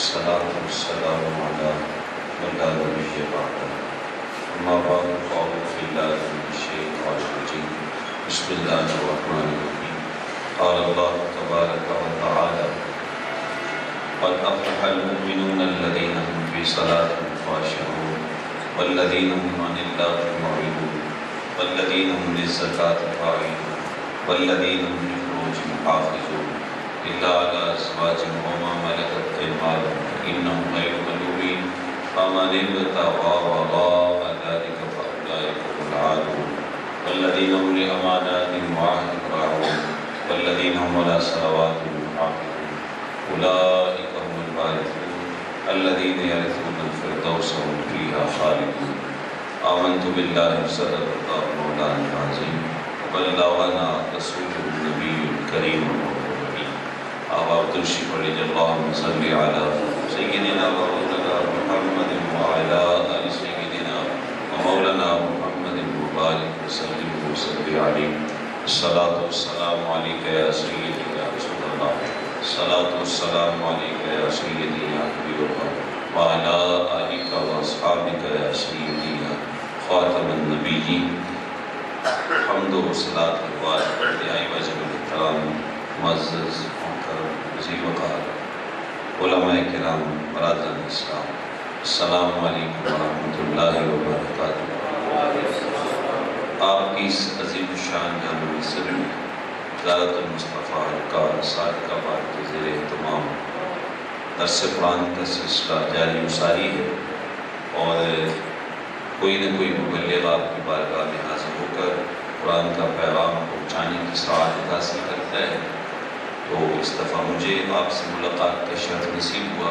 الصلاة والسلام على من لا نبي بعده أما بعد فأعوذ بالله من الشيطان الرجيم بسم الله الرحمن الرحيم قال الله تبارك وتعالى قد أفلح المؤمنون الذين هم في صلاتهم خاشعون والذين هم عن اللغو معرضون والذين هم للزكاة فاعلون والذين هم لفروجهم حافظون إلا على أزواجهم وما ملكت أيمانهم فإنهم غير ملومين فمن ابتغى وراء ذلك فأولئك هم العادون والذين هم لأماناتهم وعهدهم راعون والذين هم على صلواتهم يحافظون أولئك هم الوارثون الذين يرثون الفردوس هم فيها خالدون آمنت بالله صدق الله مولانا العظيم وبلغنا رسوله النبي الكريم آباب درشی پڑھی اللہم صلی علی سیدنا و مولانا محمد وعلی آل سیدنا و مولانا محمد مبارک وسلم وصلی علیہ الصلاة والسلام علیکہ یا سیدی یا رسول اللہ الصلاة والسلام علیکہ یا سیدی یا حبیب اللہ وعلی آلک و اصحابک یا سیدی یا خاتم النبیین حمد و صلاة الوارد انتہائی واجب الاحترام معزز وزیر وقار علماء کرام برادران اسلام السلام علیکم ورحمۃ اللہ وبرکاتہ۔ آپ کی اس عظیم شان جامع مسجد میں زیارت المصطفیٰ کا صادقہ بار کے زیر اہتمام درس قرآن کا سلسلہ جاری وساری ہے اور کوئی نہ کوئی مبلغ آپ کی بارگاہ میں حاضر ہو کر قرآن کا پیغام پہنچانے کی سعادت حاصل کرتا ہے۔ تو اس دفعہ مجھے آپ سے ملاقات کا شرف نصیب ہوا۔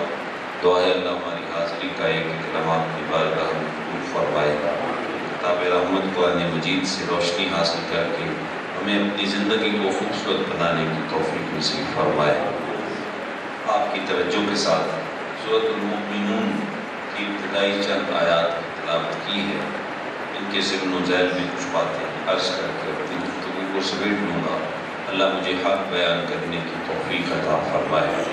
دعا ہے اللہ ہماری حاضری کا ایک کلام آپ کی بارگاہ میں قبول فرمائے، کتاب رحمت قرآن مجید سے روشنی حاصل کر کے ہمیں اپنی زندگی کو خوبصورت بنانے کی توفیق نصیب فرمائے۔ آپ کی توجہ کے ساتھ سورۃ المؤمنون کی ابتدائی چند آیات کی تلاوت کی ہے، ان کے ضمن و ذیل میں کچھ باتیں عرض کر کے اپنی گفتگو کو سمیٹ لوں گا۔ اللہ مجھے حق بیان کرنے کی توفیق عطا فرمائے۔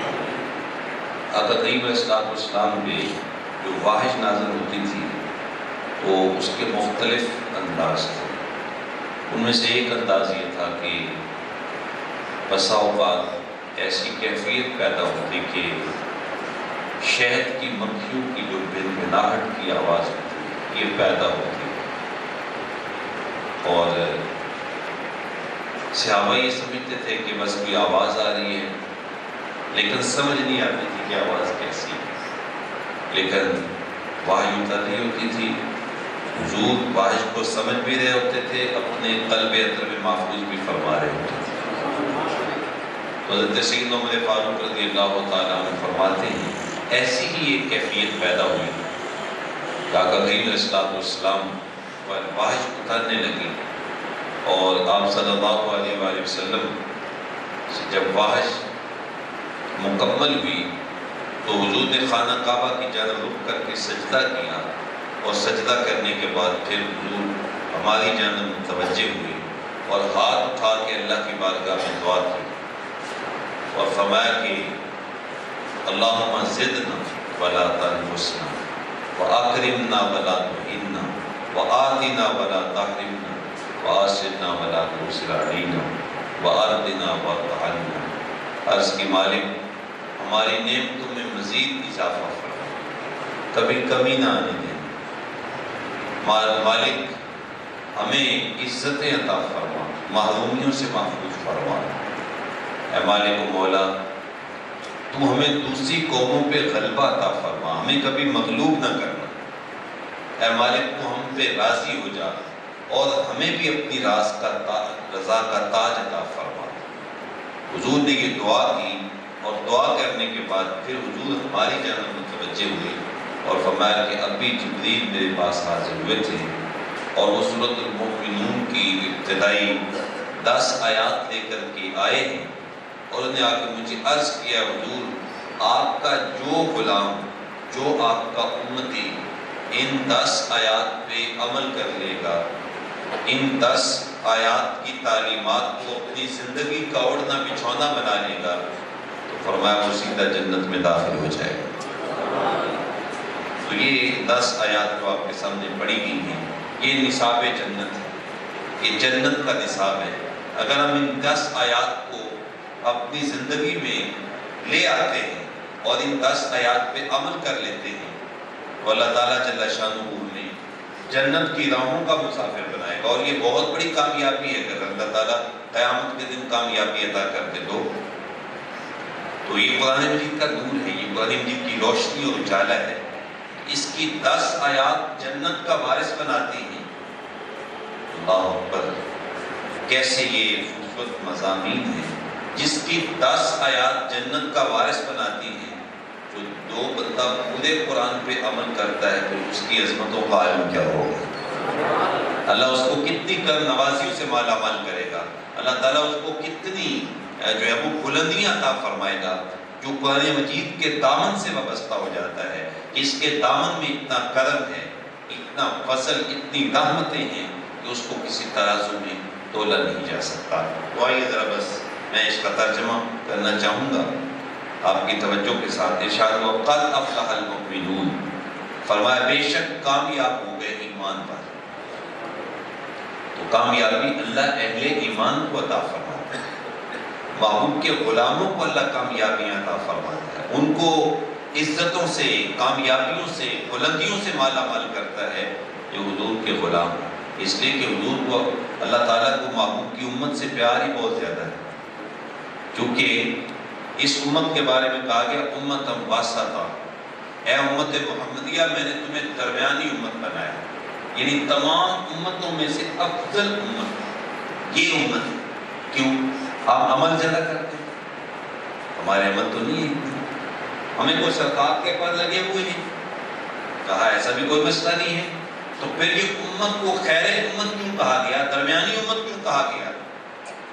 آقا کریم علیہ السلام پہ جو واحش نازل ہوتی تھی وہ اس کے مختلف انداز تھے۔ ان میں سے ایک انداز یہ تھا کہ بسا اوقات ایسی کیفیت پیدا ہوتی کہ شہد کی مکھیوں کی جو بنبناہٹ کی آواز ہوتی یہ پیدا ہوتی اور صحابہ یہ سمجھتے تھے کہ بس کوئی آواز آ رہی ہے، لیکن سمجھ نہیں آتی تھی کہ آواز کیسی ہے۔ لیکن وحی اتر رہی ہوتی تھی، حضور وحی کو سمجھ بھی رہے ہوتے تھے، اپنے قلب اندر میں محفوظ بھی فرما رہے ہوتے تھے۔ حضرت سیدنا عمر فاروق رضی اللہ تعالیٰ عنہ فرماتے ہیں ایسی ہی ایک کیفیت پیدا ہوئی کہ آقا کریم علیہ السلام پر وحی اترنے لگی اور آپ صلی اللہ علیہ وآلہ وسلم سے جب وحی مکمل ہوئی تو حضور نے خانہ کعبہ کی جانب رخ کر کے سجدہ کیا اور سجدہ کرنے کے بعد پھر حضور ہماری جانب متوجہ ہوئے اور ہاتھ اٹھا کے اللہ کی بارگاہ میں دعا کی اور فرمایا کہ اللہم زدنا ولا تنقصنا واکرمنا ولا تہنا وآتنا ولا تحرمنا وآسرنا ولا تؤثر علینا وآردنا وارض عنا۔ عرض کی مالک ہماری نعمتوں میں مزید اضافہ فرما، کبھی کمی نہ آنے دیں۔ مالک ہمیں عزتیں عطا فرما، محرومیوں سے محفوظ فرما۔ اے مالک و مولا تو ہمیں دوسری قوموں پہ غلبہ عطا فرما، ہمیں کبھی مغلوب نہ کرنا۔ اے مالک تو ہم پہ راضی ہو جا اور ہمیں بھی اپنی رضا کا تاج عطا فرما۔ حضور نے یہ دعا کی اور دعا کرنے کے بعد پھر حضور ہماری جانب متوجہ ہوئے اور فرمایا کہ ابھی جبریل میرے پاس حاضر ہوئے تھے اور وہ سورۃ المؤمنون کی ابتدائی 10 آیات لے کر کے آئے ہیں اور انہوں نے آ کے مجھے عرض کیا حضور آپ کا جو غلام جو آپ کا امتی ان 10 آیات پہ عمل کر لے گا، ان 10 آیات کی تعلیمات کو اپنی زندگی کا اوڑھنا بچھونا بنا لے گا تو فرمایا وہ سیدھا جنت میں داخل ہو جائے گا۔ تو یہ 10 آیات جو آپ کے سامنے پڑھی گئی ہیں یہ نصاب جنت ہے، یہ جنت کا نصاب ہے۔ اگر ہم ان 10 آیات کو اپنی زندگی میں لے آتے ہیں اور ان 10 آیات پہ عمل کر لیتے ہیں تو اللہ تعالیٰ جل شانہ ہمیں جنت کی راہوں کا مسافر بنائے گا، اور یہ بہت بڑی کامیابی ہے۔ اگر اللہ تعالیٰ قیامت کے دن کامیابی عطا کر دے تو یہ قرآن مجید کا نور ہے، یہ قرآن مجید کی روشنی اور اجالا ہے۔ اس کی 10 آیات جنت کا وارث بناتی ہیں۔ اللہ اکبر، کیسے یہ خوبصورت مضامین ہیں جس کی 10 آیات جنت کا وارث بناتی ہیں۔ جو بندہ پورے قرآن پہ عمل کرتا ہے تو اس کی عظمتوں کا عالم کیا ہوگا، اللہ اس کو کتنی کرم نوازیوں سے مالا مال کرے گا، اللہ تعالیٰ اس کو کتنی جو ہے وہ بلندیاں عطا فرمائے گا۔ جو قرآن مجید کے دامن سے وابستہ ہو جاتا ہے، اس کے دامن میں اتنا کرم ہے، اتنا فضل، اتنی رحمتیں ہیں کہ اس کو کسی ترازو میں تولا نہیں جا سکتا۔ تو آئیے ذرا بس میں اس کا ترجمہ کرنا چاہوں گا آپ کی توجہ کے ساتھ۔ ارشاد ہوا قد افلح المؤمنون، فرمایا بے شک کامیاب ہو گئے ایمان پر۔ تو کامیابی اللہ اہل ایمان کو عطا فرماتا ہے، محبوب کے غلاموں کو اللہ کامیابیاں عطا فرماتا ہے، ان کو عزتوں سے، کامیابیوں سے، بلندیوں سے مالا مال کرتا ہے جو حضور کے غلام ہیں۔ اس لیے کہ حضور کو اللہ تعالیٰ کو محبوب کی امت سے پیار ہی بہت زیادہ ہے، کیونکہ اس امت کے بارے میں کہا گیا امتم واسطہ، اے امت محمدیہ میں نے تمہیں درمیانی امت بنایا، یعنی تمام امتوں میں سے افضل امت یہ امت ہے۔ کیوں؟ آپ عمل زیادہ کرتے ہیں، ہمارے عمل تو نہیں ہے، ہمیں کوئی سرکار کے پر لگے ہوئے ہیں، کہا ایسا بھی کوئی مسئلہ نہیں ہے۔ تو پھر یہ امت کو خیر امت کیوں کہا گیا، درمیانی امت کیوں کہا گیا؟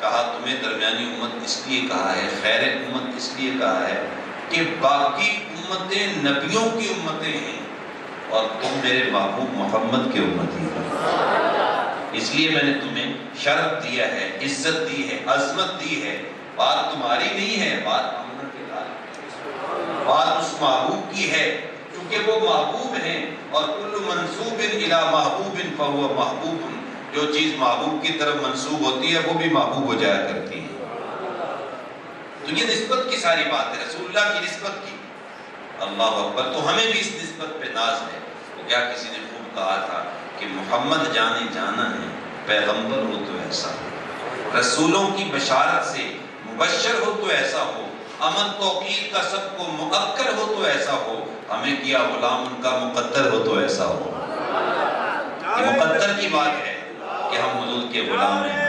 کہا تمہیں درمیانی امت اس لیے کہا ہے، خیر امت اس لیے کہا ہے کہ باقی امتیں نبیوں کی امتیں ہیں اور تم میرے محبوب محمد کے امتی ہو، اس لیے میں نے تمہیں شرف دیا ہے، عزت دی ہے، عظمت دی ہے۔ بات تمہاری نہیں ہے، بات محمد کے تعلق، بات اس محبوب کی ہے، کیونکہ وہ محبوب ہیں، اور کل منسوب الی محبوب فہو محبوب، جو چیز محبوب کی طرف منسوب ہوتی ہے وہ بھی محبوب ہو جایا کرتی ہے۔ تو یہ نسبت کی ساری بات ہے، رسول اللہ کی نسبت کی۔ اللہ اکبر، تو ہمیں بھی اس نسبت پہ ناز ہے۔ تو کیا کسی نے خوب کہا تھا کہ محمد جانے جانا ہے، پیغمبر ہو تو ایسا ہو، رسولوں کی بشارت سے مبشر ہو تو ایسا ہو، امن توقیر کا سب کو مؤکر ہو تو ایسا ہو، ہمیں کیا غلام ان کا مقدر ہو تو ایسا ہو۔ یہ مقدر کی بات ہے کہ ہم حضور کے غلام ہیں،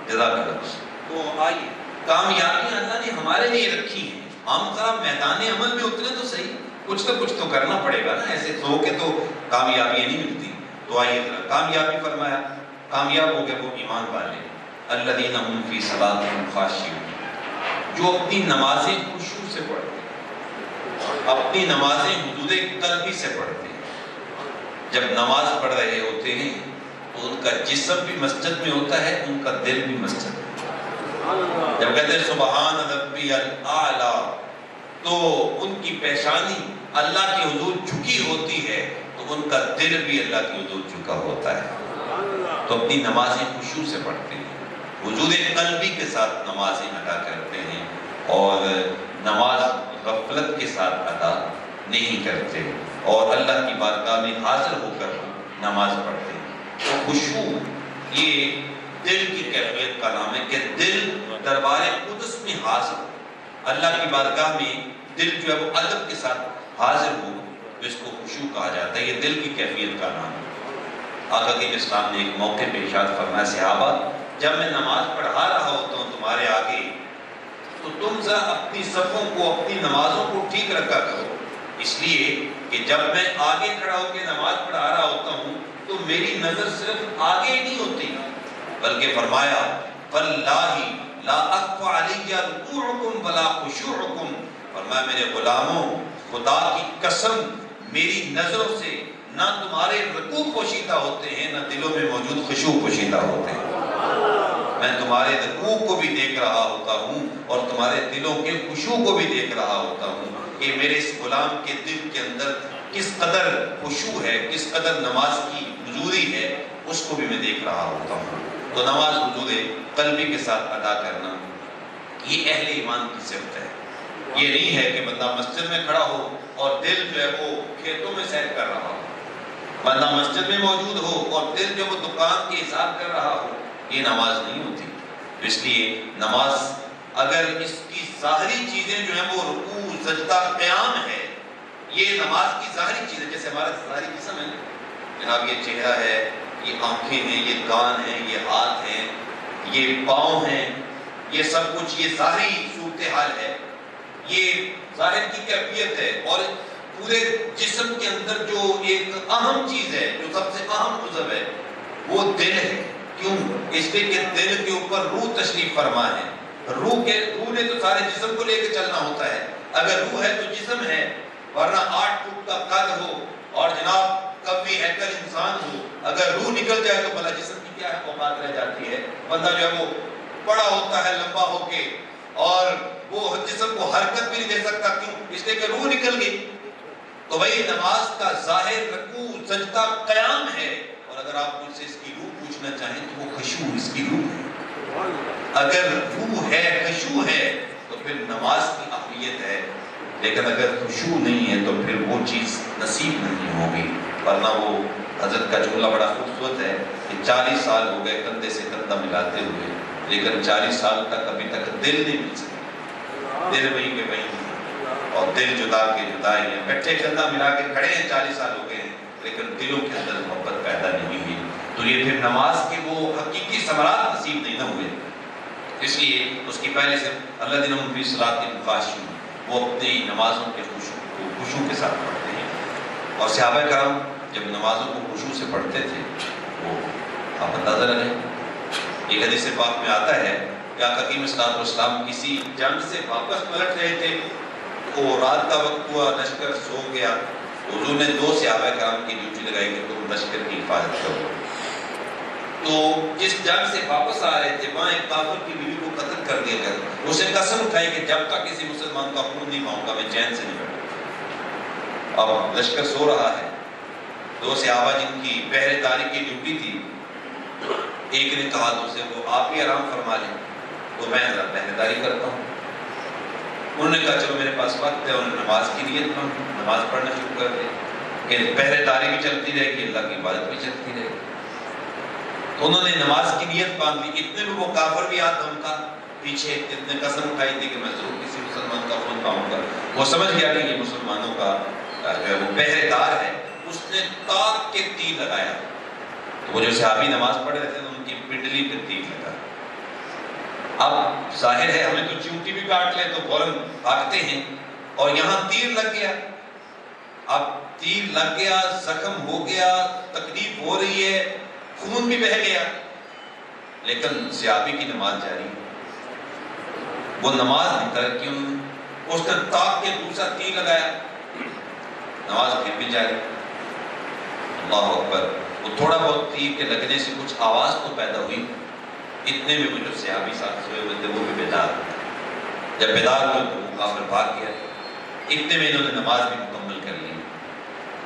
جزاک اللہ۔ تو آئیے، کامیابیاں اللہ نے ہمارے لیے رکھی ہیں، ہم ذرا میدان عمل میں اترے تو صحیح، کچھ تو کرنا پڑے گا نا، ایسے سو کے تو کامیابیاں نہیں ملتی۔ تو آئیے ذرا کامیابی فرمایا، کامیاب ہو گئے وہ ایمان والے، الذین هم فی صلاتہم خاشعون، جو اپنی نمازیں خشوع سے پڑھتے ہیں، اپنی نمازیں حدود قلبی سے پڑھتے ہیں۔ جب نماز پڑھ رہے ہوتے ہیں تو ان کا جسم بھی مسجد میں ہوتا ہے، ان کا دل بھی مسجد میں۔ جب کہتے ہیں سبحان ربی الاعلی، تو ان کی پیشانی اللہ کے حضور جھکی ہوتی ہے، تو ان کا دل بھی اللہ کے حضور جھکا ہوتا ہے۔ تو اپنی نمازیں خشوع سے پڑھتے ہیں، وجود قلبی کے ساتھ نمازیں ادا کرتے ہیں، اور نماز غفلت کے ساتھ ادا نہیں کرتے، اور اللہ کی بارگاہ میں حاضر ہو کر نماز پڑھتے ہیں۔ تو خشوع یہ دل کی کیفیت کا نام ہے کہ دل دربار قدس میں حاضر، اللہ کی بارگاہ میں دل جو ہے وہ ادب کے ساتھ حاضر ہو، تو اس کو خشوع کہا جاتا ہے، یہ دل کی کیفیت کا نام ہے۔ آقا کے اسلام نے ایک موقع پہ ارشاد فرمایا، صحابہ جب میں نماز پڑھا رہا ہوتا ہوں تمہارے آگے تو تم ذرا اپنی صفوں کو، اپنی نمازوں کو ٹھیک رکھا کرو، اس لیے کہ جب میں آگے کھڑا ہو کے نماز پڑھا رہا ہوتا ہوں تو میری نظر صرف آگے ہی نہیں ہوتی، بلکہ فرمایا واللہ لا اخفى علی رکوعکم ولا خشوعکم، فرمایا میرے غلاموں خدا کی قسم میری نظروں سے نہ تمہارے رکوع پوشیدہ ہوتے ہیں، نہ دلوں میں موجود خشوع پوشیدہ ہوتے ہیں۔ میں تمہارے رکوع کو بھی دیکھ رہا ہوتا ہوں اور تمہارے تمہارے دلوں کے خشوع کو بھی دیکھ رہا ہوتا ہوں کہ میرے اس غلام کے دل کے اندر کس قدر خشوع ہے، کس قدر نماز کی حضوری ہے، اس کو بھی میں دیکھ رہا ہوتا ہوں۔ تو نماز حضور قلبی کے ساتھ ادا کرنا یہ اہل ایمان کی صفت ہے۔ یہ نہیں ہے کہ بندہ مسجد میں کھڑا ہو اور دل جو ہے وہ کھیتوں میں سیر کر رہا ہو، بندہ مسجد میں موجود ہو اور دل جو وہ دکان کے حساب کر رہا ہو، یہ نماز نہیں ہوتی۔ اس لیے نماز اگر اس کی ظاہری چیزیں جو ہیں وہ رکوع، سجدہ، قیام ہے، یہ نماز کی ظاہری چیزیں، جیسے ہمارا ظاہری جسم ہے، جناب یہ چہرہ ہے، یہ آنکھیں ہیں، یہ کان ہیں، یہ ہاتھ ہیں، یہ پاؤں ہیں، یہ سب کچھ یہ ظاہری صورتحال ہے، یہ ظاہر کی کیفیت ہے۔ اور پورے جسم کے اندر جو ایک اہم چیز ہے، جو سب سے اہم عضو ہے، وہ دل ہے۔ کیوں؟ اس لیے کہ دل کے اوپر روح تشریف فرما ہے۔ روح نے تو سارے جسم کو لے کے چلنا ہوتا ہے۔ اگر روح ہے تو جسم ہے، ورنہ 8 فٹ کا قد ہو اور جناب قوی ہیکل انسان ہو، اگر روح نکل جائے تو بھلا جسم کی کیا اوقات رہ جاتی ہے؟ بندہ جو ہے وہ بڑا ہوتا ہے لمبا ہو کے، اور وہ جسم کو حرکت بھی نہیں دے سکتا۔ کیوں؟ اس لیے کہ روح نکل گئی۔ تو بھائی نماز کا ظاہر رکوع، سجدہ، قیام ہے، اور اگر آپ مجھ سے اس کی روح پوچھنا چاہیں تو وہ خشوع اس کی روح ہے۔ اگر روح ہے، خشوع ہے، تو پھر نماز کی اہمیت ہے۔ لیکن اگر خشوع نہیں ہے تو پھر وہ چیز نصیب نہیں ہوگی۔ ورنہ وہ حضرت کا جملہ بڑا خوبصورت ہے کہ 40 سال ہو گئے کندھے سے کندھا ملاتے ہوئے، لیکن 40 سال تک ابھی تک دل نہیں مل سکا۔ دل وہیں کے وہیں، اور دل جدا کے جدا ہی ہیں، بیٹھے کندھا ملا کے کھڑے ہیں، 40 سال ہو گئے ہیں، لیکن دلوں کے اندر محبت پیدا نہیں ہوئی۔ تو یہ پھر نماز کے وہ حقیقی ثمرات نصیب نہیں نہ ہوئے۔ اس لیے اس کی پہلے سے الذین فی صلاتہم خاشعون، وہ اپنی نمازوں کے خشوع کے ساتھ پڑھتے ہیں۔ اور صحابہ کرام جب نمازوں کو خشوع سے پڑھتے تھے، وہ آپ اندازہ لگائیں، ایک حدیث پاک میں آتا ہے کہ آقا کریم صلی اللہ علیہ وسلم کسی جنگ سے واپس پلٹ رہے تھے، وہ رات کا وقت ہوا، لشکر سو گیا، حضور نے 2 صحابہ کرام کی ڈیوٹی لگائی کہ تم لشکر کی حفاظت کرو۔ تو جس جنگ سے واپس آ رہے تھے وہاں ایک کافر کی بیوی کو قتل کر دیا گیا۔ اسے قسم اٹھائی کہ جب تک کسی مسلمان کا خون نہیں پاؤں گا میں چین سے نہیں بیٹھوں۔ اب لشکر سو رہا ہے، 2 صحابہ جن کی پہرے داری کی ڈیوٹی تھی، ایک نے کہا دوسرے کو آپ بھی آرام فرما لیں، تو میں پہرے داری کرتا ہوں۔ انہوں نے کہا چلو میرے پاس وقت ہے، انہوں نے نماز کی نیت میں نماز پڑھنا شروع کر دی کہ پہرے داری بھی چلتی رہے گی، اللہ کی عبادت بھی چلتی رہے گی۔ تو انہوں نے نماز کی نیت باندھ لی۔ اتنے میں وہ کافر بھی آتا ان کا پیچھے، اتنے قسم اٹھائی تھی کہ میں ضرور کسی مسلمان کا خون پاؤں گا۔ وہ سمجھ گیا کہ یہ مسلمانوں کا جو ہے وہ پہرے دار ہے، اس نے تاک کے تیر لگایا۔ تو وہ جو صحابی نماز پڑھ رہے تھے ان کی پنڈلی پہ تیر لگا۔ اب ظاہر ہے ہمیں تو چونٹی بھی کاٹ لے تو فوراً بھاگتے ہیں، اور یہاں تیر لگ گیا۔ اب تیر لگ گیا، زخم ہو گیا، تکلیف ہو رہی ہے، خون بھی بہہ گیا، لیکن صحابی کی نماز جاری، وہ نماز نہیں ترک کی۔ اس نے تاک کے دوسرا تیر لگایا، نماز پھر بھی جاری۔ اللہ اکبر۔ وہ تھوڑا بہت تیر کے لگنے سے کچھ آواز تو پیدا ہوئی، اتنے میں وہ جو صحابی ساتھ سوئے ہوئے تھے وہ بھی بیدار ہوئے۔ جب بیدار ہوئے تو وہ کافر بھاگ گیا۔ اتنے میں انہوں نے نماز بھی مکمل کر لی۔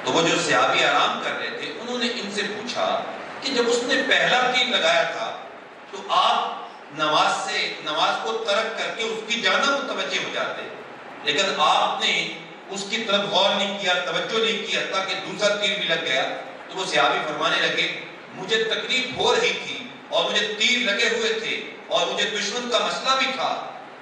تو وہ جو صحابی آرام کر رہے تھے انہوں نے ان سے پوچھا کہ جب اس نے پہلا تیر لگایا تھا تو آپ نماز کو ترک کر کے اس کی جانب متوجہ ہو جاتے، لیکن آپ نے اس کی طرف غور نہیں کیا، توجہ نہیں کیا، تاکہ دوسرا تیر بھی لگ گیا۔ تو وہ صحابی فرمانے لگے مجھے تکلیف ہو رہی تھی اور مجھے تیر لگے ہوئے تھے اور مجھے دشمن کا مسئلہ بھی تھا،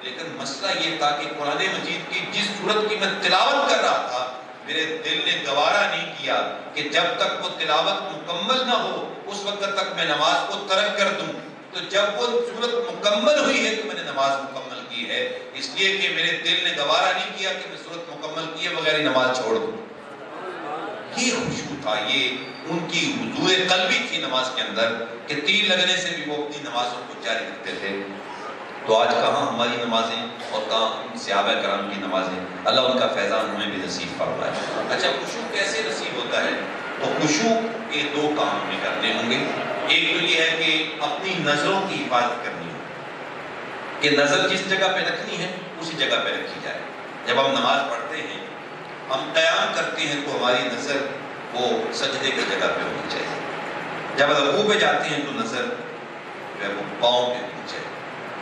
لیکن مسئلہ یہ تھا کہ قرآن مجید کی جس سورت کی میں تلاوت کر رہا تھا میرے دل نے گوارا نہیں کیا کہ جب تک وہ تلاوت مکمل نہ ہو اس وقت تک میں نماز کو ترک کر دوں۔ تو جب وہ سورت مکمل ہوئی ہے تو میں نے نماز مکمل کی ہے، اس لیے کہ میرے دل نے گوارا نہیں کیا کہ میں سورت مکمل کیے بغیر ہی نماز چھوڑ دوں۔ یہ خشوع تھا، یہ ان کی حضور قلبی تھی نماز کے اندر کہ تیر لگنے سے بھی وہ اپنی نمازوں کو جاری رکھتے تھے۔ تو آج کہاں ہماری نمازیں اور کہاں ان صحابہ کرام کی نمازیں، اللہ ان کا فیضان ہمیں بھی نصیب فرمائے۔ اچھا خشوع کیسے نصیب ہوتا ہے؟ تو خشوع کے 2 کام ہمیں کرنے ہوں گے۔ ایک تو یہ ہے کہ اپنی نظروں کی حفاظت کرنی ہے۔ کہ نظر جس جگہ پہ رکھنی ہے اسی جگہ پہ رکھی جائے. جب ہم نماز پڑھتے ہیں، ہم قیام کرتے ہیں تو ہماری نظر وہ سجدے کی جگہ پہ ہونی چاہیے. جب رکوع پہ جاتے ہیں تو نظر جو ہے وہ پاؤں پہ ہونی چاہیے.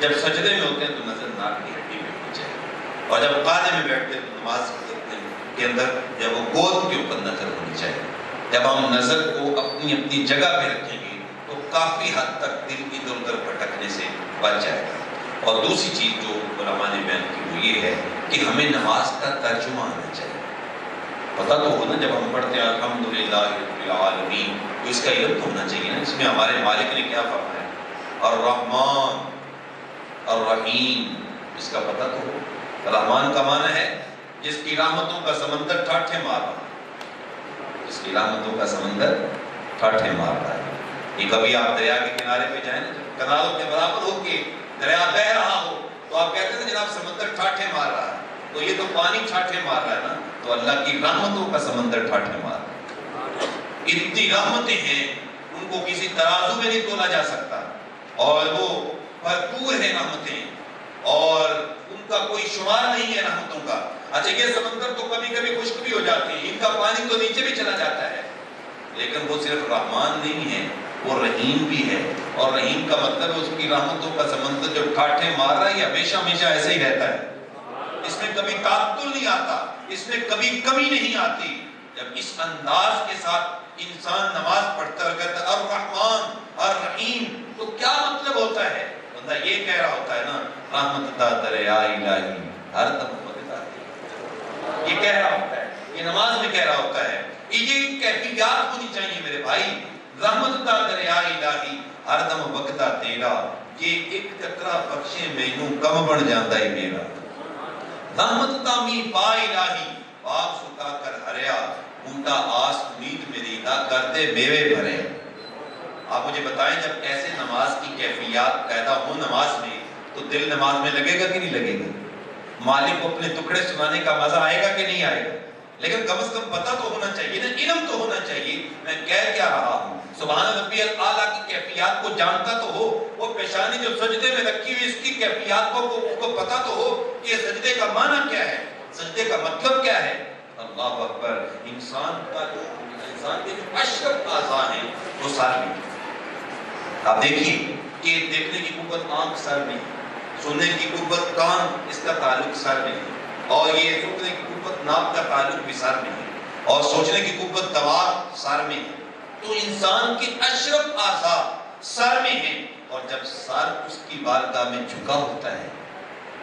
جب سجدے میں ہوتے ہیں تو نظر ناک کی ہڈی پہ ہونی چاہیے. اور جب قاعدے میں بیٹھتے ہیں تو نماز کے اندر جب وہ گود کے اوپر نظر ہونی چاہیے. جب ہم نظر کو اپنی اپنی جگہ پہ رکھیں گے تو کافی حد تک دل ادھر ادھر بھٹکنے سے بچ جائے گا. اور دوسری چیز جو علماء نے بیان کی وہ یہ ہے کہ ہمیں نماز کا ترجمہ آنا چاہیے. پتہ تو ہو نا، جب ہم پڑھتے ہیں الحمدللہ رب العالمین تو اس کا علم تو ہونا چاہیے نا، اس میں ہمارے مالک نے کیا فرمایا. الرحمن الرحیم، اس کا پتہ تو ہو. رحمان کا معنی ہے جس کی رحمتوں کا سمندر ٹھاٹھے مار رہا ہے، جس کی رحمتوں کا سمندر ٹھاٹھے مار رہا ہے. یہ کبھی آپ دریا کے کنارے پہ جائیں نا، جب کناروں کے برابر ہو کے دریا بہ رہا ہو تو آپ کہتے ہیں جناب سمندر ٹھاٹھے مار رہا ہے، تو یہ تو پانی ٹھاٹھے مار رہا ہے نا. تو اللہ کی رحمتوں کا سمندر ٹھاٹھے مار رہا ہے. اتنی رحمتیں ہیں ان کو کسی ترازو میں نہیں تولا جا سکتا، اور وہ بھرپور ہے رحمتیں، اور ان کا کوئی شمار نہیں ہے رحمتوں کا. اچھا یہ سمندر تو کبھی کبھی خشک بھی ہو جاتے ہیں، ان کا پانی تو نیچے بھی چلا جاتا ہے، لیکن وہ صرف رحمان نہیں ہے، وہ رحیم بھی ہے. اور رحیم کا مطلب ہے اس کی رحمتوں کا سمندر جو ٹھاٹھے مار رہا ہے یہ ہمیشہ ہمیشہ ایسے ہی رہتا ہے. اس میں کبھی تعطل نہیں آتا، اس میں کبھی کمی نہیں آتی. جب اس انداز کے ساتھ انسان نماز پڑھتا ہے کہتا ہے الرحمن الرحیم، تو کیا مطلب ہوتا ہے؟ بندہ یہ کہہ رہا ہوتا ہے نا رحمت عطا کرے یا الہی ہر دم مدد آتی. یہ کہہ رہا ہوتا ہے، یہ نماز میں کہہ رہا ہوتا ہے. یہ کیفیات ہونی چاہیے میرے بھائی. رحمت عطا کرے یا الہی ہر دم وقتا تیرا، یہ ایک ٹکرا بخشے مینوں کم بن جاندا ہے میرا. رحمت تامی پا الہی باغ سکا کر ہریا، بوٹا آس امید میری نہ کر دے میوے بھرے. آپ مجھے بتائیں جب ایسے نماز کی کیفیات پیدا ہو نماز میں تو دل نماز میں لگے گا کہ نہیں لگے گا؟ مالک کو اپنے ٹکڑے سنانے کا مزہ آئے گا کہ نہیں آئے گا؟ لیکن کم از کم پتہ تو ہونا چاہیے نا، علم تو ہونا چاہیے میں کہہ کیا رہا ہوں. سبحان ربی الاعلیٰ کی کیفیات کو جانتا تو ہو، وہ پیشانی جو سجدے میں رکھی ہوئی اس کی کیفیات کو پتہ تو ہو کہ سجدے کا معنی کیا ہے، سجدے کا مطلب کیا ہے. اللہ اکبر. انسان کے جو اشرف اعضاء ہیں وہ سر میں. آپ دیکھیے کہ دیکھنے کی قوت آنکھ سر میں، سننے کی قوت کان، اس کا تعلق سر میں ہے، اور یہ سوچنے کی قوت ناک کا تعلق بھی سر میں ہے، اور سوچنے کی قوت دماغ سر میں ہے. تو انسان کے اشرف اعضاء سر میں ہیں، اور جب سر اس کی بارگاہ میں جھکا ہوتا ہے،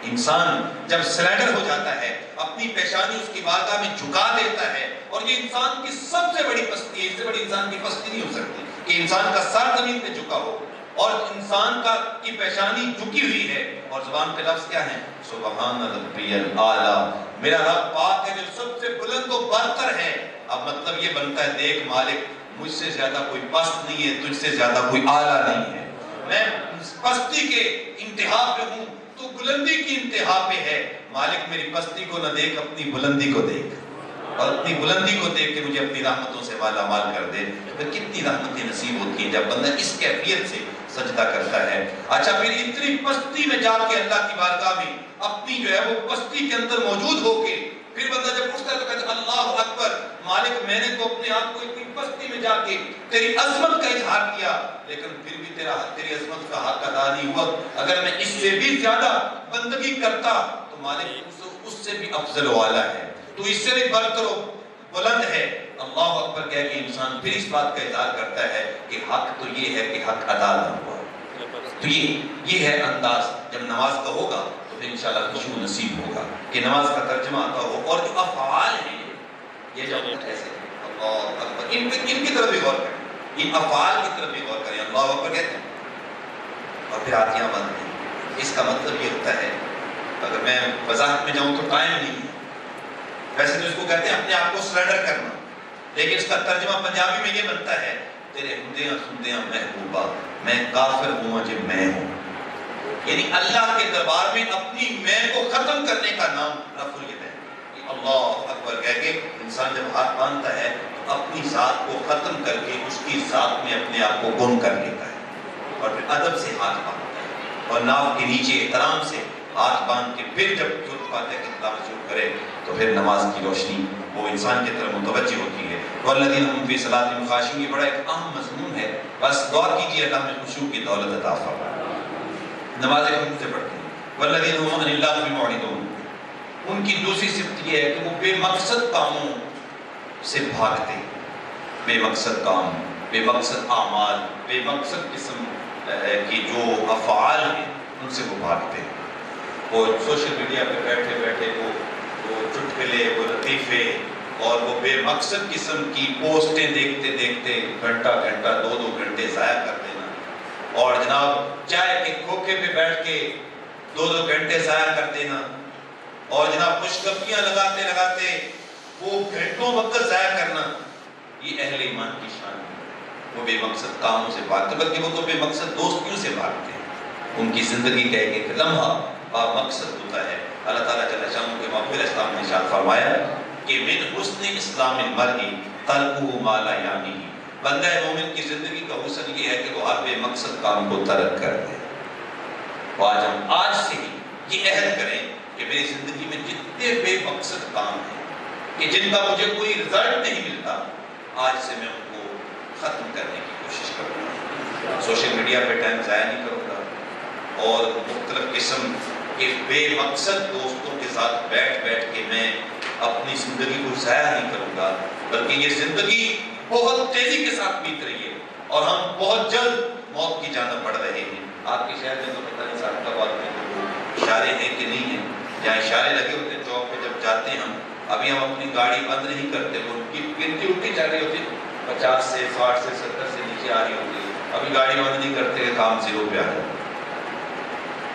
انسان جب سلیڈر ہو جاتا ہے اپنی پیشانی اس کی بارگاہ میں جھکا دیتا ہے، اور یہ انسان کی سب سے بڑی پستی ہے. اس سے بڑی انسان کی پستی نہیں ہو سکتی کہ انسان کا سر زمین پہ جھکا ہو اور انسان کی پیشانی جھکی ہوئی ہے، اور زبان کے لفظ کیا ہیں؟ سبحان ربی الاعلیٰ، میرا رب پاک ہے جو سب سے بلند و برتر ہے. اب مطلب یہ بنتا ہے دیکھ مالک مجھ سے زیادہ کوئی پست نہیں ہے، تجھ سے زیادہ کوئی اعلیٰ نہیں ہے. میں پستی کے انتہا پہ ہوں، تو بلندی کی انتہا پہ ہے. مالک میری پستی کو نہ دیکھ، اپنی بلندی کو دیکھ، اور اپنی بلندی کو دیکھ کے مجھے اپنی رحمتوں سے مالا مال کر دے. پھر کتنی رحمتیں نصیب ہوتی ہیں جب بندہ اس کیفیت سے سجدہ کرتا ہے. اچھا پھر اتنی پستی میں جا کے اللہ کی بارگاہ میں اپنی جو ہے وہ پستی کے اندر موجود ہو کے پھر بندہ جب اٹھتا ہے تو کہتا ہے اللہ اکبر، مالک میں نے تو اپنے آپ کو اتنی پستی میں جا کے تیری عظمت کا اظہار کیا، لیکن پھر بھی تیری عظمت کا حق ادا نہیں ہوا. اگر میں اس سے بھی زیادہ بندگی کرتا تو مالک اس سے بھی افضل و اعلیٰ ہے، تو اس سے بھی برتر و بلند ہے. اللہ اکبر کہہ کے انسان پھر اس بات کا اظہار کرتا ہے کہ حق تو یہ ہے کہ حق ادا نہ ہوا. تو یہ ہے انداز. جب نماز کا ہوگا تو پھر انشاءاللہ خشوع نصیب ہوگا کہ نماز کا ترجمہ آتا ہو. اور جو افعال ہیں یہ جو ایسے اللہ اکبر، ان کی طرف بھی غور کریں، ان افعال کی طرف بھی غور کریں. اللہ اکبر کہتے ہیں اور پھر آتیاں بند ہیں. اس کا مطلب یہ ہوتا ہے، اگر میں وضاحت میں جاؤں تو ٹائم نہیں ہے، ویسے تو اس کو کہتے ہیں اپنے آپ کو سرنڈر کرنا، لیکن اس کا ترجمہ پنجابی میں یہ بنتا ہے تیرے ہندیاں سندیاں محبوبہ میں کافر ہوں مجھے میں ہوں. یعنی اللہ کے دربار میں اپنی میں کو ختم کرنے کا نام رفع الیدین. اللہ اکبر کہہ کے انسان جب ہاتھ باندھتا ہے تو اپنی ذات کو ختم کر کے اس کی ذات میں اپنے آپ کو گم کر لیتا ہے، اور پھر ادب سے ہاتھ باندھتا ہے. اور ناف کے نیچے احترام سے ہاتھ باندھ کے پھر جب سورۃ فاتحہ کی تلاوت شروع کرے تو پھر نماز کی روشنی وہ انسان کی طرف متوجہ ہوتی ہے۔ والذین هم فی صلاتہم خاشعون، یہ بڑا ایک اہم مضمون ہے، بس دعا کیجیے اللہ میں خشوع کی دولت عطا فرمائے۔ نماز ہم سے پڑھتے ہیں والذین هم عن اللغو معرضون، ان کی دوسری صفت یہ ہے کہ وہ بے مقصد کاموں سے بھاگتے، بے مقصد کام، بے مقصد اعمال، بے مقصد قسم کی جو افعال ہیں ان سے وہ بھاگتے ہیں۔ وہ سوشل میڈیا پہ بیٹھے بیٹھے وہ چٹکلے، وہ لطیفے اور وہ بے مقصد قسم کی پوسٹیں دیکھتے دیکھتے گھنٹہ گھنٹہ 2 گھنٹے ضائع کر دینا، اور جناب چائے کے کھوکھے پہ بیٹھ کے 2 گھنٹے ضائع کر دینا، اور جناب خوشگپیاں لگاتے لگاتے وہ گھنٹوں وقت ضائع کرنا، یہ اہل ایمان کی شان ہے۔ وہ بے مقصد کاموں سے بھاگتے، بلکہ وہ تو بے مقصد دوستیوں سے بھاگتے ہیں۔ ان کی زندگی کا ایک لمحہ با مقصد ہوتا ہے۔ اللہ تعالیٰ جل شانہ کے محبوب علیہ السلام نے ارشاد فرمایا کہ من حسن اسلام المرء ترکہ ما لا یعنیہ، بندہ مومن کی زندگی کا حسن یہ ہے کہ وہ ہر بے مقصد کام کو ترک کر دے۔ آج ہم آج سے ہی یہ عہد کریں کہ میری زندگی میں جتنے بے مقصد کام ہیں کہ جن کا مجھے کوئی رزلٹ نہیں ملتا، آج سے میں ان کو ختم کرنے کی کوشش کروں گا۔ سوشل میڈیا پہ ٹائم ضائع نہیں کروں گا، اور مختلف قسم کے بے مقصد دوستوں کے ساتھ بیٹھ بیٹھ کے میں اپنی زندگی کو ضائع نہیں کروں گا، بلکہ یہ زندگی بہت تیزی کے ساتھ بیت رہی ہے اور ہم بہت جلد موت کی جانب بڑھ رہے ہیں۔ آپ کے شہر میں تو پتہ نہیں صاحب کا بات میں اشارے ہیں کہ نہیں ہیں، جہاں اشارے لگے ہوتے ہیں چوک پہ جب جاتے ہیں ہم، ابھی ہم اپنی گاڑی بند نہیں کرتے، وہ ان کی گنتی اٹھتی جا رہی ہوتی ہے، 50 سے 60 سے 70 سے نیچے آ رہی ہوتی ہے، ابھی گاڑی بند نہیں کرتے کہ کام 0 پہ آ رہا ہے۔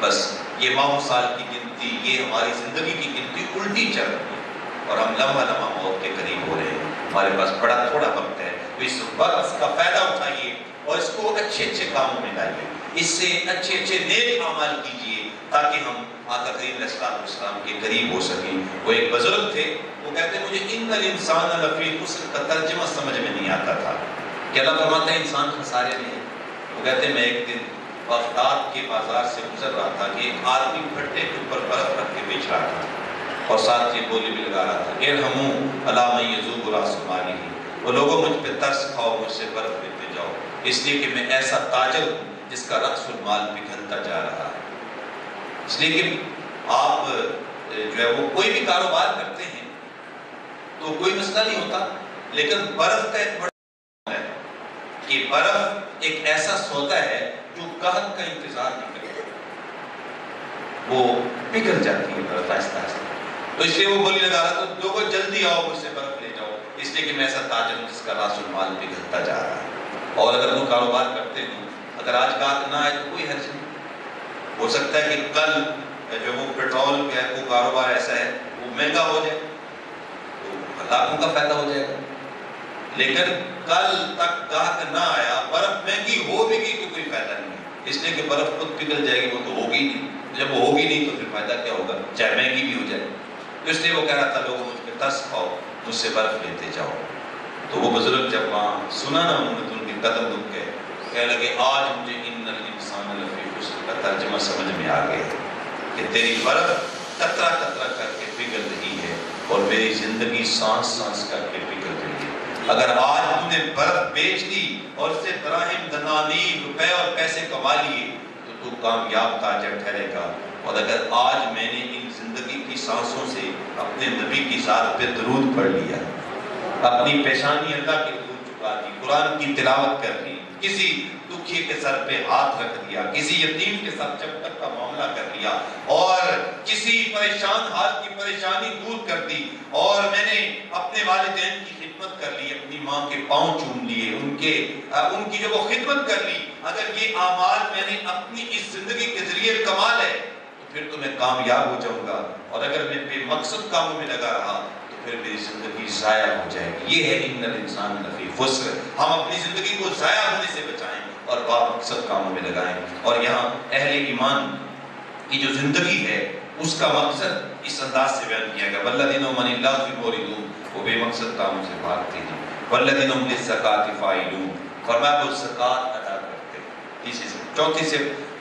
بس یہ ماہ سال کی گنتی، یہ ہماری زندگی کی گنتی الٹی چل رہی ہے اور ہم لمحہ لمحہ موت کے قریب ہو رہے ہیں۔ ہمارے پاس بڑا تھوڑا وقت ہے، تو اس وقت کا فائدہ اٹھائیے اور اس کو اچھے اچھے کاموں میں لائیے، اس سے اچھے اچھے نیک اعمال کیجیے تاکہ ہم آقا کریم علیہ السلام کے قریب ہو سکیں۔ وہ ایک بزرگ تھے، وہ کہتے ہیں مجھے ان الانسان لفی خسر کا ترجمہ سمجھ میں نہیں آتا تھا کہ اللہ فرماتا ہے انسان خسارے میں ہے۔ وہ کہتے ہیں میں ایک دن بغداد کے بازار سے گزر رہا تھا کہ ایک آدمی بھٹے کے اوپر برف رکھ کے بیچ رہا تھا اور ساتھ یہ بولی بھی لگا رہا تھا ارحموا علی من یذوب راس مالہ، وہ لوگوں مجھ پہ ترس کھاؤ، مجھ سے برف لیتے جاؤ، اس لیے کہ میں ایسا تاجر ہوں جس کا رأس المال پگھلتا جا رہا ہے۔ اس لیے کہ آپ جو ہے وہ کوئی بھی کاروبار کرتے ہیں تو کوئی مسئلہ نہیں ہوتا، لیکن برف کا ایک بڑا ہے کہ برف ایک ایسا سودا ہے جو گاہک کا انتظار نہیں کرتا، وہ پگھل جاتی ہے برف آہستہ آہستہ۔ تو اس لیے وہ بولی لگا رہا تو لوگوں جلدی آؤ مجھ سے برف لے جاؤ، اس لیے کہ میں ایسا تاجر ہوں جس کا راس المال پگھلتا جا رہا ہے۔ اور اگر وہ کاروبار کرتے ہیں، اگر آج گاہک نہ آئے تو کوئی حرج نہیں، ہو سکتا ہے کہ کل جو وہ پیٹرول کا وہ کاروبار ایسا ہے وہ مہنگا ہو جائے تو لاکھوں کا فائدہ ہو جائے گا، لیکن کل تک گاہک نہ آیا، برف مہنگی ہو بھی گئی تو کوئی فائدہ نہیں ہے، اس لیے کہ برف خود پگھل جائے گی، وہ تو ہوگی نہیں، جب وہ ہوگی نہیں تو پھر فائدہ کیا ہوگا، چاہے مہنگی بھی ہو جائے۔ تو اس لیے وہ کہہ رہا تھا لوگوں مجھ پہ ترس کھاؤ، مجھ سے برف لیتے جاؤ۔ تو وہ بزرگ جب وہاں سنا نا انہوں نے تو ان کے قدم رک گئے، کہنے لگے آج مجھے ان الانسان لفی خسر کا ترجمہ سمجھ میں آ گیا کہ تیری برف قطرہ قطرہ کر کے پگھل رہی ہے اور میری زندگی سانس سانس کر کے پگھل رہی ہے۔ اگر آج تم نے برف بیچ دی اور اس سے دراہم دنانیر روپے اور پیسے کما لیے تو کامیاب تاجر ٹھہرے گا، اور اگر آج میں نے ان زندگی کی سانسوں سے اپنے نبی کی ذات پہ درود پڑھ لیا، اپنی پیشانی اللہ کے درود چکا دی، قرآن کی تلاوت کر لی، کسی دکھی کے سر پہ ہاتھ رکھ دیا، کسی یتیم کے ساتھ چپٹک کا معاملہ کر لیا، اور کسی پریشان حال کی پریشانی دور کر دی، اور میں نے اپنے والدین کی خدمت کر لی، اپنی ماں کے پاؤں چوم لیے، ان کی جو وہ خدمت کر لی، اگر یہ اعمال میں نے اپنی اس زندگی کے ذریعے کما لے تو پھر تو میں کامیاب ہو جاؤں گا، اور اگر میں بے مقصد کاموں میں لگا رہا تو پھر میری زندگی ضائع ہو جائے گی۔ یہ ہے ان الانسان لفی خسر، ہم اپنی زندگی کو ضائع ہونے سے بچائیں اور با مقصد کاموں میں لگائیں۔ اور یہاں اہل ایمان کی جو زندگی ہے اس کا مقصد اس انداز سے بیان کیا گیا، والذین هم عن اللغو معرضون، وہ بے مقصد کاموں سے بھاگتے ہیں، والذین هم للزکاۃ فاعلون، فرمایا وہ زکوٰۃ ادا کرتے ہیں۔ تیسری سے چوتھی سے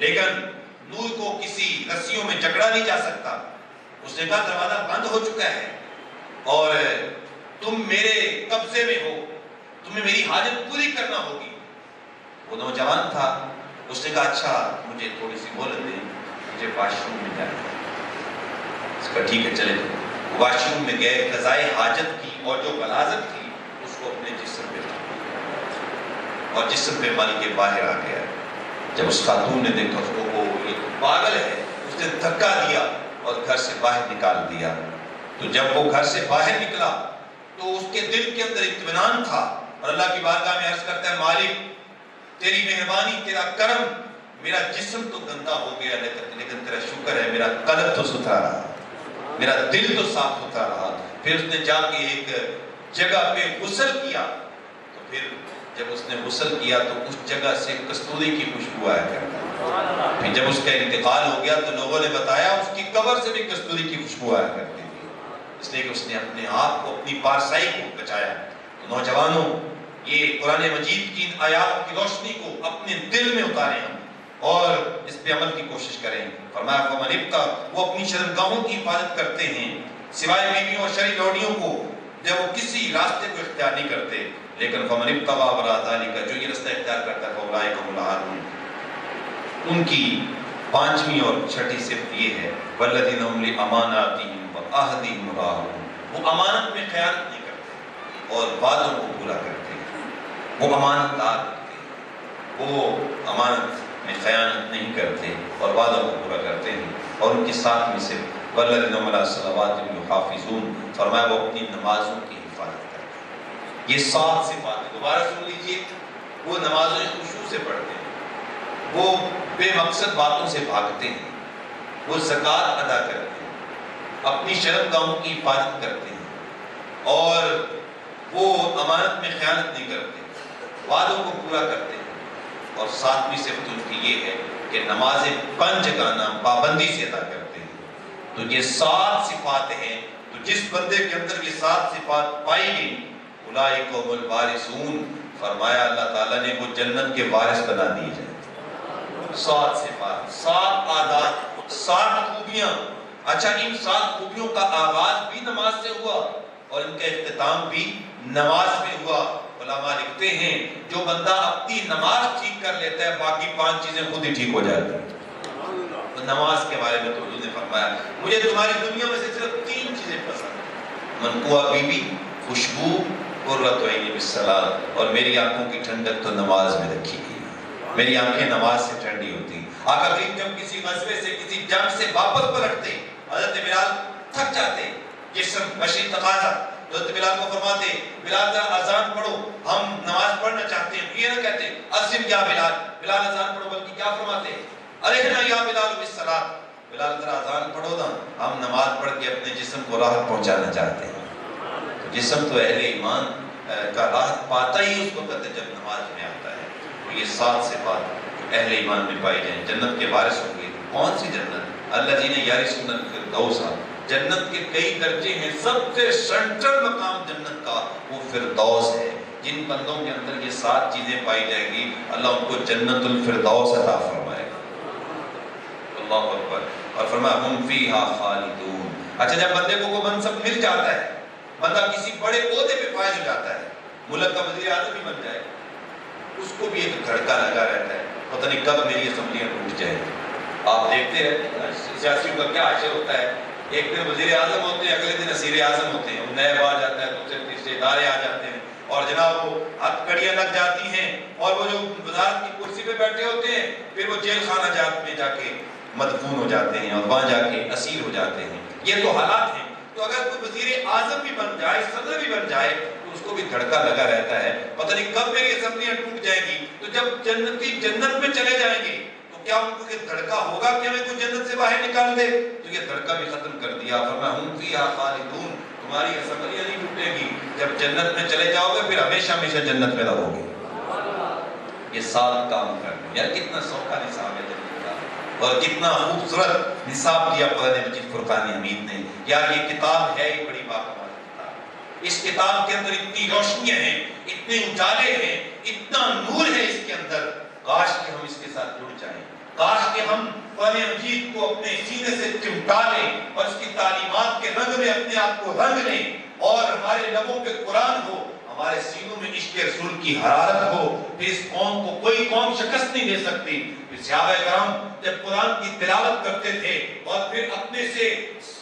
لیکن نور کو کسی رسیوں میں جکڑا نہیں جا سکتا. اس نے کہا دروازہ بند ہو چکا ہے اور تم میرے قبضے میں ہو, تمہیں میری حاجت پوری کرنا ہوگی. وہ نوجوان تھا, اس نے کہا اچھا مجھے تھوڑی سی مہلت دیں, مجھے واش روم میں جانا ہے. اس کا ٹھیک ہے چلے. واش روم میں گئے, قضائے حاجت کی اور جو غلاظت تھی اس کو اپنے جسم پہ اور جسم پہ مل کے باہر آ گیا. جب اس خاتون نے دیکھا اس کو وہ یہ پاگل ہے, اس نے دھکا دیا اور گھر سے باہر نکال دیا. تو جب وہ گھر سے باہر نکلا تو اس کے دل کے اندر اطمینان تھا اور اللہ کی بارگاہ میں عرض کرتا ہے مالک تیری مہربانی, تیرا کرم, میرا جسم تو گندا ہو گیا لیکن تیرا شکر ہے میرا قلب تو ستھرا رہا, میرا دل تو صاف ستھرا رہا. پھر اس نے جا کے ایک جگہ پہ غسل کیا, تو پھر جب اس نے غسل کیا تو اس جگہ سے کستوری کی خوشبو آیا کرتا. پھر جب اس کا انتقال ہو گیا تو لوگوں نے بتایا اس کی قبر سے بھی کستوری کی خوشبو آیا کرتی تھی, اس لیے کہ اس نے اپنے آپ کو, اپنی پارسائی کو بچایا. تو نوجوانوں, یہ قرآن مجید کی ان آیات کی روشنی کو اپنے دل میں اتاریں ہم اور اس پہ عمل کی کوشش کریں. فرمایا فمن ابتغى, وہ اپنی شرمگاہوں کی حفاظت کرتے ہیں سوائے بیویوں اور شرعی لوڑیوں کو, جب وہ کسی راستے کو اختیار نہیں کرتے. لیکن فمن ابتغى وراء ذلك, جو یہ راستہ اختیار کرتا ہے فاولئک هم العادون, ان کی پانچویں اور چھٹی صفت یہ ہے والذین هم لاماناتهم وعهدهم راعون, وہ امانت میں خیانت نہیں کرتے اور وعدوں کو پورا کرتے ہیں. وہ امانت دار ہوتے ہیں, وہ امانت میں خیانت نہیں کرتے اور وعدوں کو پورا کرتے ہیں. اور ان کی ساتویں صفت والذین هم علی صلواتهم یحافظون, فرمایا وہ اپنی نمازوں کی حفاظت کرتے ہیں. یہ 7 صفات دوبارہ سن لیجیے. وہ نمازیں خشوع سے پڑھتے ہیں, وہ بے مقصد باتوں سے بھاگتے ہیں, وہ زکوٰۃ ادا کرتے ہیں, اپنی شرمگاہوں کی حفاظت کرتے ہیں اور وہ امانت میں خیانت نہیں کرتے, وعدوں کو پورا کرتے ہیں. اور 7ویں صفت ان کی یہ ہے کہ نمازیں 5 جگہ پابندی سے ادا کرتے ہیں. تو یہ 7 صفات ہیں. تو جس بندے کے اندر یہ 7 صفات پائی گئی اولئک هم الوارثون, فرمایا اللہ تعالیٰ نے وہ جنت کے وارث بنا دیے جائیں. 7 صفات, 7 عادات, 7 خوبیاں. اچھا, ان 7 خوبیوں کا آغاز بھی نماز سے ہوا اور ان کا اختتام بھی نماز میں ہوا. علماء لکھتے ہیں جو بندہ اپنی نماز ٹھیک کر لیتا ہے باقی 5 چیزیں خود ہی ٹھیک ہو جاتی ہیں. تو نماز کے بارے میں تو حضور نے فرمایا مجھے تمہاری دنیا میں سے صرف 3 چیزیں پسند ہیں, منقوہ بیوی, خوشبو, قرۃ عین بالصلاۃ, اور میری آنکھوں کی ٹھنڈک تو نماز میں رکھی گئی. میری آنکھیں نماز سے ٹھنڈی ہوتی. آقا کریم جب کسی غزوے سے کسی جنگ سے واپس پلٹتے حضرت بلال تھک جاتے, جسم بشری تقاضا, حضرت بلال کو فرماتے بلال ذرا اذان پڑھو, ہم نماز پڑھنا چاہتے ہیں. یہ نہ کہتے اذن یا بلال, بلال اذان پڑھو, بلکہ کیا فرماتے ارحنا یا بلال بالصلاۃ, بلال ذرا اذان پڑھو نا, ہم نماز پڑھ کے اپنے جسم کو راحت پہنچانا چاہتے ہیں. جسم تو اہل ایمان کا راحت پاتا ہی اس وقت جب نماز میں آتا ہے. تو یہ 7 صفات اہل ایمان میں پائی جائیں. جنت کے وارث ہوں گے. کون سی جنت؟ الذین یرثون الفردوس, جنت کے کئی درجے ہیں, سب سے سینٹرل مقام جنت کا وہ فردوس ہے. جن بندوں کے اندر یہ 7 چیزیں پائی جائیں گی اللہ ان کو جنت الفردوس عطا فرمائے گا. اللہ اکبر. اور فرمایا ہم فیہا خالدون. اچھا, جب بندے کو وہ منصب مل جاتا ہے, بندہ کسی بڑے عہدے پہ فائز ہو جاتا ہے, ملک کا وزیر اعظم بھی بن جائے, اس کو بھی ایک دھڑکا لگا رہتا ہے پتہ نہیں کب میری اسمبلیاں ٹوٹ جائیں. آپ دیکھتے ہیں سیاسیوں کا کیا حشر ہوتا ہے, ایک دن وزیر اعظم ہوتے ہیں, اگلے دن وزیر اعظم ہوتے ہیں, نیب آ جاتا ہے, دوسرے تیسرے ادارے آ جاتے ہیں اور جناب وہ ہتھ کڑیاں لگ جاتی ہیں اور وہ جو وزارت کی کرسی پہ بیٹھے ہوتے ہیں پھر وہ جیل خانہ جات میں جا کے مدفون ہو جاتے ہیں اور وہاں جا کے اسیر ہو جاتے ہیں. یہ تو حالات ہیں. تو اگر کوئی وزیر اعظم بھی بن جائے, صدر بھی بن جائے, تو اس کو بھی دھڑکا لگا رہتا ہے پتہ نہیں کب میری اسمبلیاں ٹوٹ جائیں گی. تو جب جنتی جنت میں چلے جائیں گے تو کیا ان کو یہ دھڑکا ہوگا کہ ہمیں کوئی جنت سے باہر نکال دے؟ تو یہ دھڑکا بھی ختم کر دیا. فرمایا ہم فیہا خالدون, تمہاری اسمبلیاں نہیں ٹوٹے گی, جب جنت میں چلے جاؤ گے پھر ہمیشہ ہمیشہ جنت میں رہو گے. یہ 7 کام کرنے, یار کتنا سوکھا نصاب ہے جنت کا اور کتنا خوبصورت نصاب دیا قرآن مجید فرقان حمید نے. یار یہ کتاب ہے ہی بڑی باکمال کتاب. اس کتاب کے اندر اتنی روشنیاں ہیں, اتنے اجالے ہیں, اتنا نور ہے اس کے اندر. کاش کہ ہم اس کے ساتھ جڑ جائیں, کاش کہ ہم قرآن مجید کو اپنے سینے سے چمٹا لیں اور اس کی تعلیمات کے رنگ میں اپنے آپ کو رنگ لیں، اور ہمارے لبوں پہ قرآن ہو، ہمارے سینوں میں عشق رسول کی حرارت ہو، پھر اس قوم کو کوئی قوم شکست نہیں دے سکتی۔ پھر صحابہ کرام جب قرآن کی تلاوت کرتے تھے اور پھر اپنے سے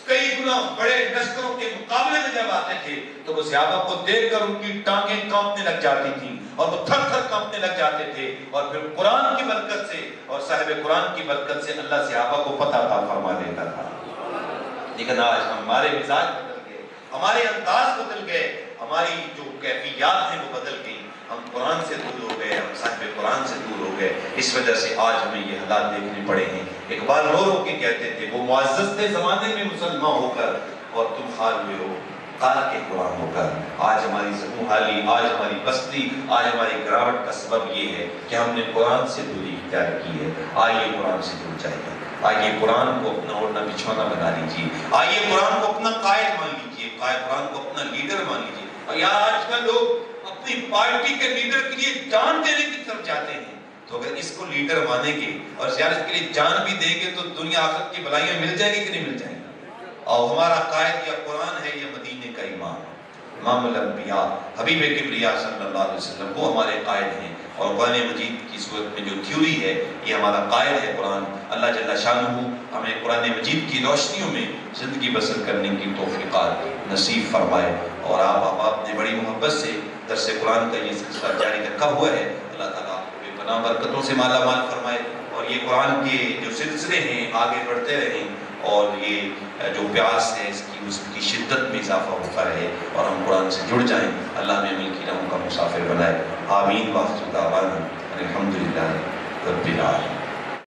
کئی گنا بڑے لشکروں کے مقابلے میں جب آتے تھے تو وہ صحابہ کو دیکھ کر ان کی ٹانگیں کانپنے لگ جاتی تھیں اور وہ تھر تھر کانپنے لگ جاتے تھے، اور پھر قرآن کی برکت سے اور صاحب قرآن کی برکت سے اللہ صحابہ کو فتح عطا فرما دیتا تھا۔ لیکن آج ہمارے مزاج بدل گئے، ہمارے انداز بدل گئے، ہماری جو کیفیات ہیں وہ بدل گئی، ہم قرآن سے دور ہو گئے، ہم صاحب قرآن سے دور ہو گئے۔ اس وجہ سے آج ہمیں یہ حالات دیکھنے پڑے ہیں۔ اقبال رو رو کے کہتے تھے وہ معزز تھے زمانے میں مسلمان ہو کر، اور تم خار ہوئے ہو قال کے قرآن ہو کر۔ آج ہماری زبون حالی، آج ہماری بستی، آج ہماری گراوٹ کا سبب یہ ہے کہ ہم نے قرآن سے دوری اختیار کی ہے۔ آئیے قرآن سے دور جائیے، آئیے قرآن کو اپنا اوڑھنا بچھونا بنا لیجیے، آئیے قرآن کو اپنا قائد مان لیجیے، قرآن کو اپنا لیڈر مان لیجیے۔ اور یار آج کل لوگ اپنی پارٹی کے لیڈر کے لیے جان دینے کی طرف جاتے ہیں، تو اگر اس کو لیڈر مانیں گے اور زیادہ اس کے لیے جان بھی دیں گے تو دنیا آخرت کی بھلائیاں مل جائیں گی کہ نہیں مل جائیں گی؟ اور ہمارا قائد یا قرآن ہے یا مدینے کا امام، امام الانبیاء حبیب کبریا صلی اللہ علیہ وسلم، وہ ہمارے قائد ہیں۔ اور قرآن مجید کی صورت میں جو تھیوری ہے یہ ہمارا قائد ہے قرآن۔ اللہ جل شانہ ہمیں قرآن مجید کی روشنیوں میں زندگی بسر کرنے کی توفیقات نصیب فرمائے۔ اور آپ نے بڑی محبت سے درس قرآن کا یہ سلسلہ جاری رکھا ہوا ہے، اللہ تعالیٰ آپ کو بے پناہ برکتوں سے مالا مال فرمائے، اور یہ قرآن کے جو سلسلے ہیں آگے بڑھتے رہیں، اور یہ جو پیاس ہے اس کی شدت میں اضافہ ہوتا رہے اور ہم قرآن سے جڑ جائیں۔ اللہ میں عمل کی راہوں کا مسافر بنائے۔ آمین۔ واخر دعوانا الحمدللہ رب العالمین۔